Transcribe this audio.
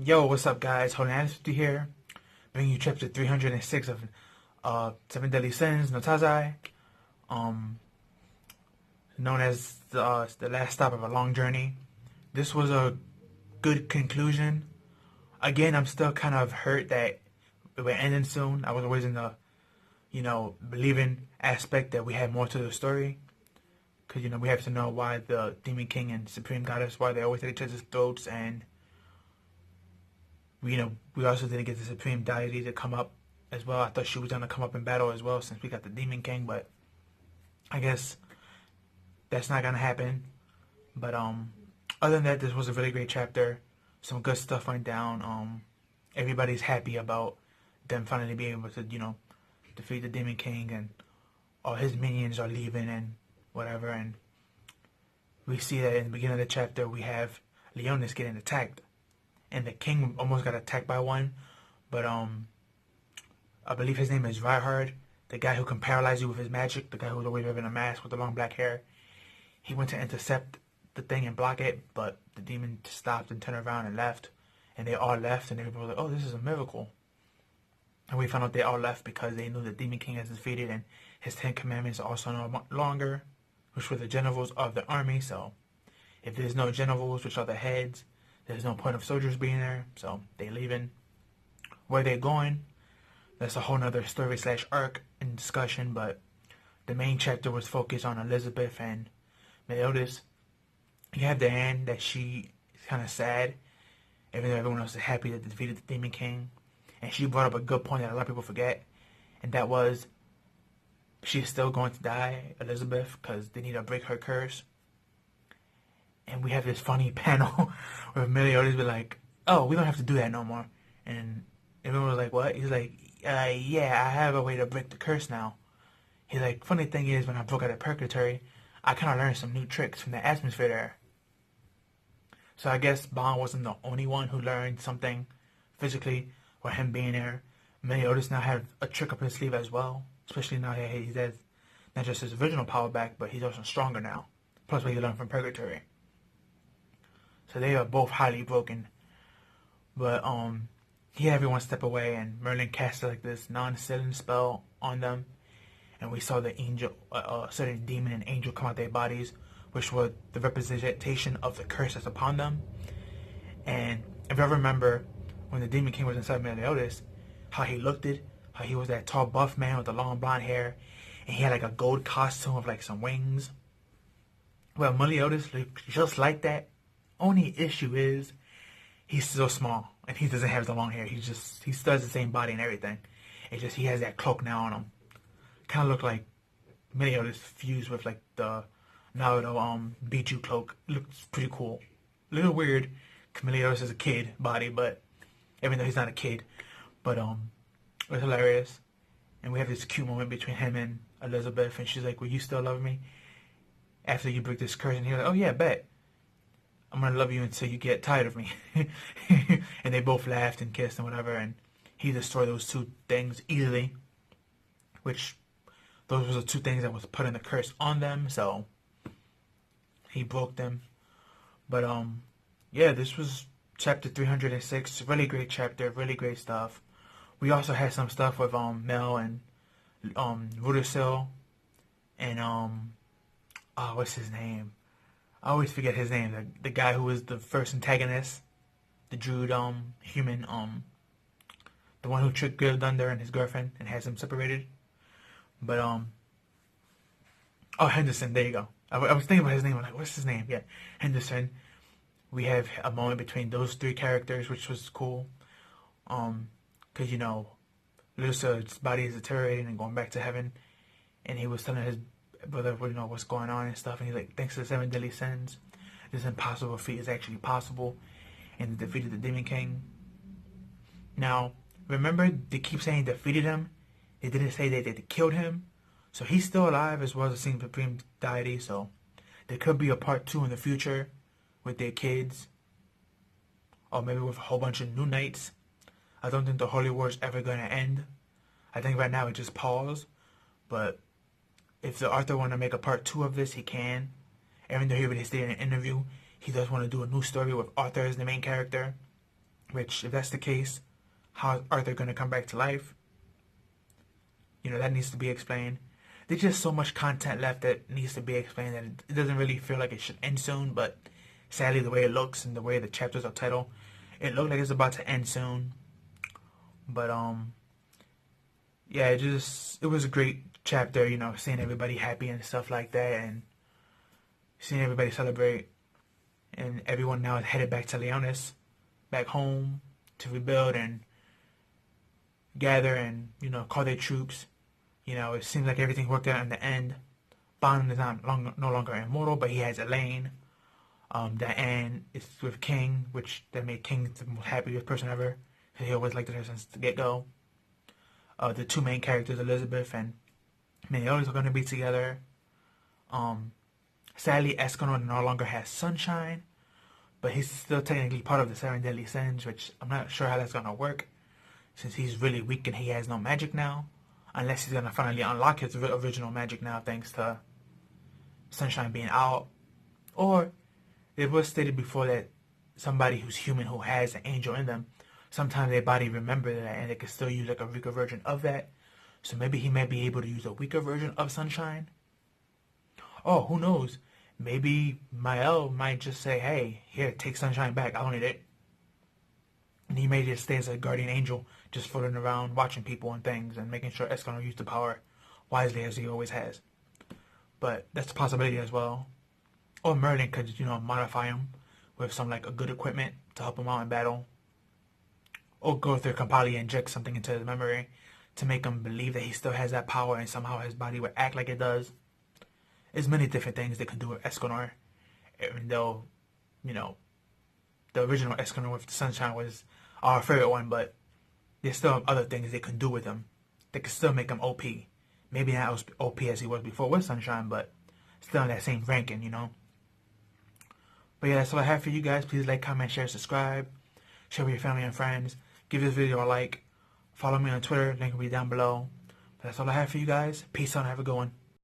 Yo, what's up, guys? Holding Attitude here, bringing you chapter 306 of Seven Deadly Sins, no Tazai, um, known as the last stop of a long journey. This was a good conclusion. Again, I'm still kind of hurt that it would end soon. I was always in the, believing aspect that we had more to the story. Because, we have to know why the Demon King and Supreme Goddess, why they always at each other's throats, and we also didn't get the Supreme Deity to come up as well. I thought she was going to come up in battle as well since we got the Demon King, but I guess that's not going to happen. But other than that, this was a really great chapter. Some good stuff went down. Everybody's happy about them finally being able to, defeat the Demon King, and all his minions are leaving and whatever. And we see that in the beginning of the chapter, we have Leonis getting attacked. And the king almost got attacked by one, but I believe his name is Reinhard, the guy who can paralyze you with his magic, the guy who's always wearing a mask with the long black hair. He went to intercept the thing and block it, but the demon stopped and turned around and left. And they all left, and everybody was like, oh, this is a miracle. And we found out they all left because they knew the Demon King is defeated, and his 10 commandments are also no longer, which were the generals of the army. So if there's no generals, which are the heads, there's no point of soldiers being there, so they leaving. Where they're going, that's a whole nother story / arc in discussion, but the main chapter was focused on Elizabeth and Meliodas. You have the end that she is kind of sad, even though everyone else is happy that they defeated the Demon King. And she brought up a good point that a lot of people forget, and that was she's still going to die, Elizabeth, because they need to break her curse. And we have this funny panel where Meliodas be like, oh, we don't have to do that no more. And everyone was like, what? He's like, yeah, I have a way to break the curse now. He's like, funny thing is, when I broke out of purgatory, I kind of learned some new tricks from the atmosphere there. So I guess Bond wasn't the only one who learned something physically or him being there. Meliodas now had a trick up his sleeve as well, especially now that he has not just his original power back, but he's also stronger now, plus what he learned from purgatory. So they are both highly broken. But he had everyone step away, and Merlin casted like this non-sealing spell on them. And we saw the angel, certain demon and angel come out their bodies, which were the representation of the curse that's upon them. And if I remember, when the Demon King was inside Meliodas, how he looked it, how he was that tall buff man with the long blonde hair, and he had like a gold costume with like some wings. Well, Meliodas looked just like that. Only issue is he's so small and he doesn't have the long hair. He still has the same body and everything. It's just he has that cloak now on him. Kind of look like Meliodas fused with like the Naruto Bijou cloak. Looks pretty cool. A little weird. Meliodas is a kid body, but even though he's not a kid, but it's hilarious. And we have this cute moment between him and Elizabeth, and she's like, "Will you still love me after you break this curse?" And he's like, "Oh yeah, bet. I'm going to love you until you get tired of me." And they both laughed and kissed and whatever, and he destroyed those two things easily, which those were the two things that was putting the curse on them, so he broke them. But yeah, this was chapter 306. Really great chapter, really great stuff. We also had some stuff with Mel and Rudersil and what's his name? I always forget his name. The guy who was the first antagonist, the druid human, the one who tricked Girl Thunder and his girlfriend and has them separated. But Henderson. There you go. I was thinking about his name. I'm like, what's his name? Yeah, Henderson. We have a moment between those three characters, which was cool. Because Lucia's body is deteriorating and going back to heaven, and he was telling his brother, what's going on and stuff, and he's like, thanks to the 7 deadly sins, this impossible feat is actually possible, and they defeated the Demon King. Now, remember, they keep saying defeated him. They didn't say they killed him, so he's still alive as well as the same Supreme Deity. So there could be a part 2 in the future with their kids, or maybe with a whole bunch of new knights. I don't think the Holy War is ever going to end. I think right now it just paused, but if the author want to make a part 2 of this, he can. Even though he already stated in an interview, he does want to do a new story with Arthur as the main character. Which, if that's the case, how are they going to come back to life? You know, that needs to be explained. There's just so much content left that needs to be explained that it doesn't really feel like it should end soon, but sadly the way it looks and the way the chapters are titled, it looked like it's about to end soon. But yeah, it was a great chapter, you know, seeing everybody happy and stuff like that, and seeing everybody celebrate, and everyone now is headed back to Leonis, back home to rebuild and gather and, you know, call their troops. You know, it seems like everything worked out in the end. Bond is no longer immortal, but he has Elaine. Diane is with King, which that made King the most happiest person ever. He always liked her since the get-go. The two main characters, Elizabeth and Mayolis, are going to be together. Sadly, Escanor no longer has Sunshine, but he's still technically part of the Seven Deadly Sins, which I'm not sure how that's going to work, since he's really weak and he has no magic now. Unless he's going to finally unlock his original magic now, thanks to Sunshine being out. Or, it was stated before that somebody who's human who has an angel in them, sometimes their body remembers that and they can still use like a weaker version of that. So maybe he might be able to use a weaker version of Sunshine. Oh, who knows? Maybe Mael might just say, hey, here, take Sunshine back. I don't need it. And he may just stay as a guardian angel, just floating around, watching people and things, and making sure Escanor used the power wisely as he always has. But that's a possibility as well. Or Merlin could, you know, modify him with some, like, a good equipment to help him out in battle. Or go through Kampali and inject something into his memory to make him believe that he still has that power and somehow his body would act like it does. There's many different things they can do with Escanor. Even though, you know, the original Escanor with the Sunshine was our favorite one, but there's still other things they can do with him. They can still make him OP. Maybe not as OP as he was before with Sunshine, but still in that same ranking, you know. But yeah, that's all I have for you guys. Please like, comment, share, subscribe. Share with your family and friends. Give this video a like. Follow me on Twitter. Link will be down below. But that's all I have for you guys. Peace out and have a good one.